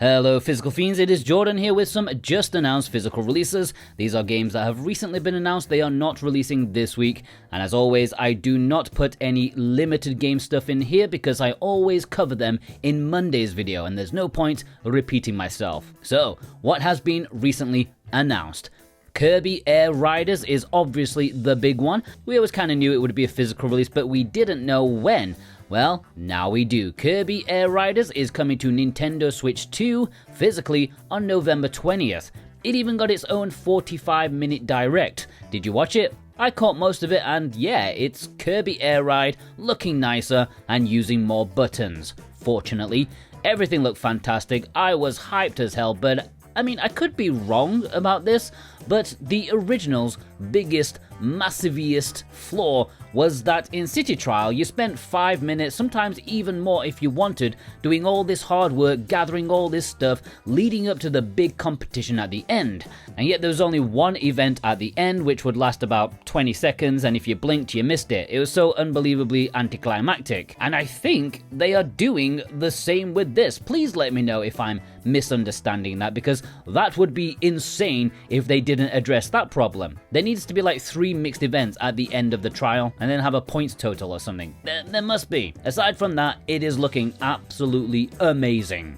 Hello Physical Fiends, it is Jordan here with some just announced physical releases. These are games that have recently been announced, they are not releasing this week. And as always, I do not put any limited game stuff in here because I always cover them in Monday's video and there's no point repeating myself. So, what has been recently announced? Kirby Air Riders is obviously the big one. We always kind of knew it would be a physical release, but we didn't know when. Well, now we do. Kirby Air Riders is coming to Nintendo Switch 2 physically on November 20th. It even got its own 45-minute direct. Did you watch it? I caught most of it and yeah, it's Kirby Air Ride looking nicer and using more buttons. Fortunately, everything looked fantastic. I was hyped as hell, but I mean, I could be wrong about this, but the original's biggest, massiviest flaw was that in City Trial you spent 5 minutes, sometimes even more if you wanted, doing all this hard work, gathering all this stuff, leading up to the big competition at the end. And yet there was only one event at the end which would last about 20 seconds, and if you blinked you missed it. It was so unbelievably anticlimactic. And I think they are doing the same with this. Please let me know if I'm misunderstanding that, because that would be insane if they didn't address that problem. There needs to be like 3 mixed events at the end of the trial and then have a points total or something. There must be. Aside from that, it is looking absolutely amazing.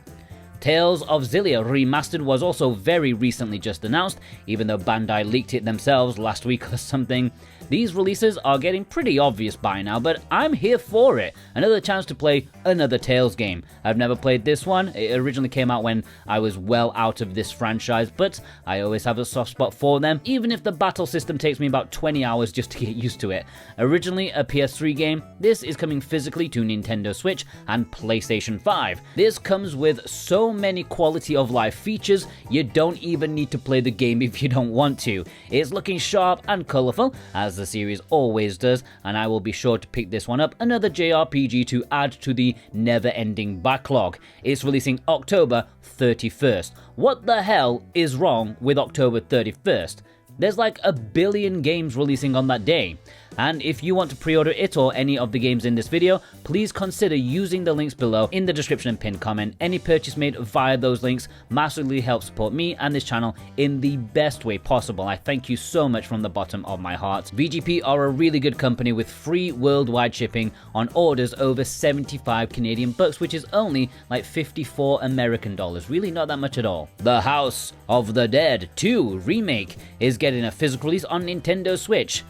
Tales of Xillia Remastered was also very recently just announced, even though Bandai leaked it themselves last week or something. These releases are getting pretty obvious by now, but I'm here for it. Another chance to play another Tales game. I've never played this one. It originally came out when I was well out of this franchise, but I always have a soft spot for them, even if the battle system takes me about 20 hours just to get used to it. Originally a PS3 game, this is coming physically to Nintendo Switch and PlayStation 5. This comes with so many quality of life features, you don't even need to play the game if you don't want to. It's looking sharp and colourful, as the series always does, and I will be sure to pick this one up, another JRPG to add to the never-ending backlog. It's releasing October 31st. What the hell is wrong with October 31st? There's like a billion games releasing on that day. And if you want to pre-order it or any of the games in this video, please consider using the links below in the description and pinned comment. Any purchase made via those links massively helps support me and this channel in the best way possible. I thank you so much from the bottom of my heart. VGP are a really good company with free worldwide shipping on orders over 75 Canadian bucks, which is only like 54 American dollars. Really not that much at all. The House of the Dead 2 Remake is getting a physical release on Nintendo Switch.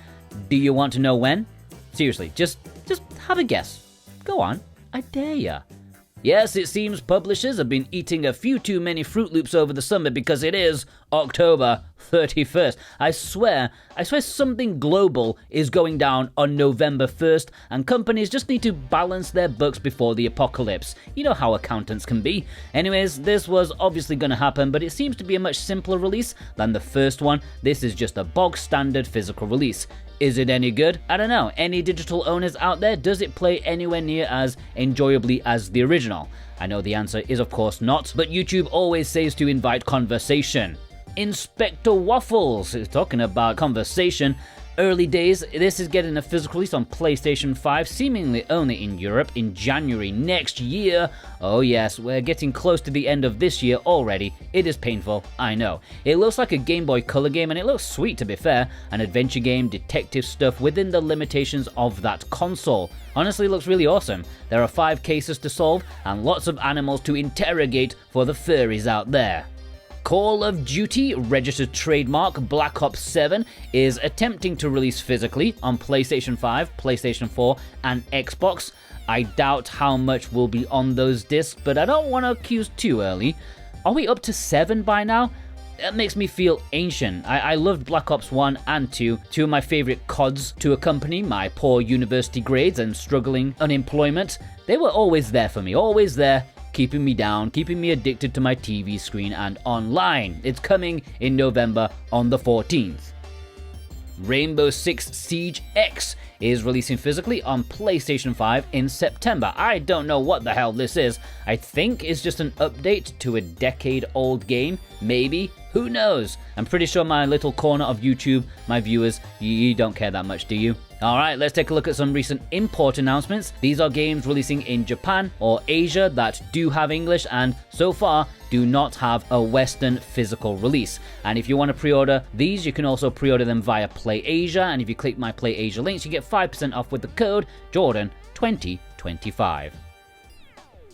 Do you want to know when? Seriously, just have a guess. Go on, I dare ya. Yes, it seems publishers have been eating a few too many Fruit Loops over the summer because it is October 31st. I swear something global is going down on November 1st, and companies just need to balance their books before the apocalypse. You know how accountants can be. Anyways, this was obviously going to happen, but it seems to be a much simpler release than the first one. This is just a bog standard physical release. Is it any good? I don't know. Any digital owners out there, does it play anywhere near as enjoyably as the original? I know the answer is of course not, but YouTube always says to invite conversation. Inspector Waffles is talking about conversation. Early days, this is getting a physical release on PlayStation 5, seemingly only in Europe, in January next year. Oh yes, we're getting close to the end of this year already. It is painful, I know. It looks like a Game Boy Color game, and it looks sweet to be fair. An adventure game, detective stuff within the limitations of that console. Honestly, it looks really awesome. There are 5 cases to solve, and lots of animals to interrogate for the furries out there. Call of Duty registered trademark Black Ops 7 is attempting to release physically on PlayStation 5, PlayStation 4, and Xbox. I doubt how much will be on those discs, but I don't want to accuse too early. Are we up to 7 by now? That makes me feel ancient. I loved Black Ops 1 and 2, two of my favorite CODs to accompany my poor university grades and struggling unemployment. They were always there for me, always there, keeping me down, keeping me addicted to my TV screen and online. It's coming in November on the 14th. Rainbow Six Siege X is releasing physically on PlayStation 5 in September. I don't know what the hell this is. I think it's just an update to a decade-old game, maybe. Who knows? I'm pretty sure my little corner of YouTube, my viewers, you don't care that much, do you? Alright, let's take a look at some recent import announcements. These are games releasing in Japan or Asia that do have English and so far do not have a Western physical release. And if you want to pre-order these, you can also pre-order them via Play Asia, and if you click my Play Asia links, you get 5% off with the code Jordan2025.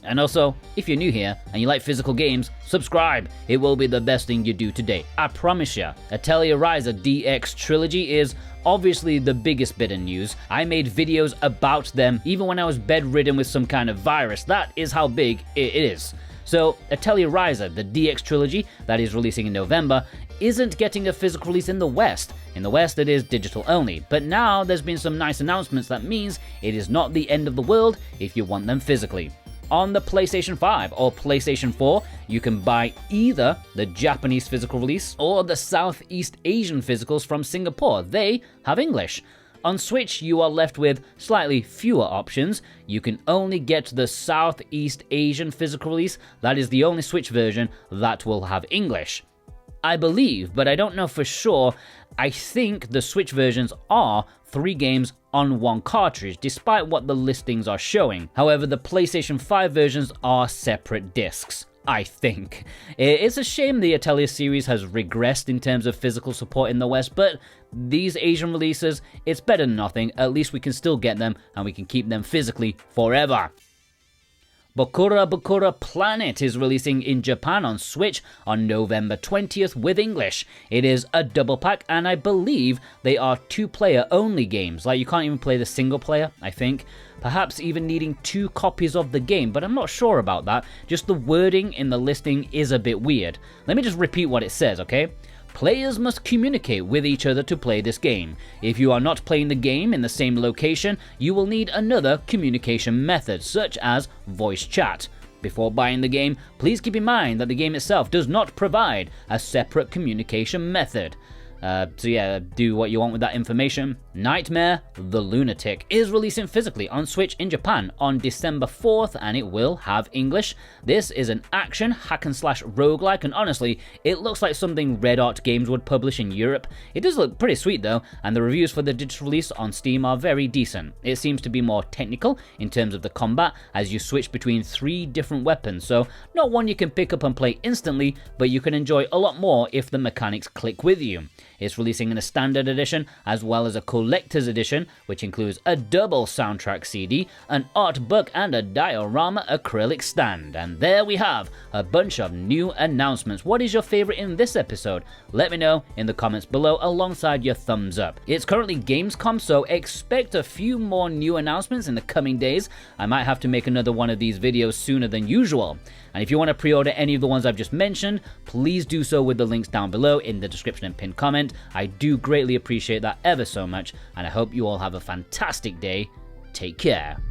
And also, if you're new here and you like physical games, subscribe. It will be the best thing you do today, I promise ya. Atelier Ryza DX Trilogy is obviously the biggest bit of news. I made videos about them even when I was bedridden with some kind of virus. That is how big it is. So, Atelier Ryza, the DX Trilogy that is releasing in November, isn't getting a physical release in the West. In the West, it is digital only. But now there's been some nice announcements that means it is not the end of the world if you want them physically. On the PlayStation 5 or PlayStation 4, you can buy either the Japanese physical release or the Southeast Asian physicals from Singapore. They have English. On Switch, you are left with slightly fewer options. You can only get the Southeast Asian physical release. That is the only Switch version that will have English. I believe, but I don't know for sure. I think the Switch versions are 3 games on 1 cartridge, despite what the listings are showing. However, the PlayStation 5 versions are separate discs, I think. It's a shame the Atelier series has regressed in terms of physical support in the West, but these Asian releases, it's better than nothing. At least we can still get them, and we can keep them physically forever. BOKURA Planet is releasing in Japan on Switch on November 20th with English. It is a double pack, and I believe they are 2-player only games. Like, you can't even play the single player, I think. Perhaps even needing 2 copies of the game, but I'm not sure about that. Just the wording in the listing is a bit weird. Let me just repeat what it says, okay? Players must communicate with each other to play this game. If you are not playing the game in the same location, you will need another communication method, such as voice chat. Before buying the game, please keep in mind that the game itself does not provide a separate communication method. So yeah, do what you want with that information. Nightmare the Lunatic is releasing physically on Switch in Japan on December 4th, and it will have English. This is an action hack-and-slash roguelike, and honestly, it looks like something Red Art Games would publish in Europe. It does look pretty sweet though, and the reviews for the digital release on Steam are very decent. It seems to be more technical in terms of the combat, as you switch between 3 different weapons, so not one you can pick up and play instantly, but you can enjoy a lot more if the mechanics click with you. It's releasing in a standard edition as well as a collector's edition, which includes a double soundtrack CD, an art book, and a diorama acrylic stand. And there we have a bunch of new announcements. What is your favorite in this episode? Let me know in the comments below alongside your thumbs up. It's currently Gamescom, so expect a few more new announcements in the coming days. I might have to make another one of these videos sooner than usual. And if you want to pre-order any of the ones I've just mentioned, please do so with the links down below in the description and pinned comment. I do greatly appreciate that ever so much, and I hope you all have a fantastic day. Take care.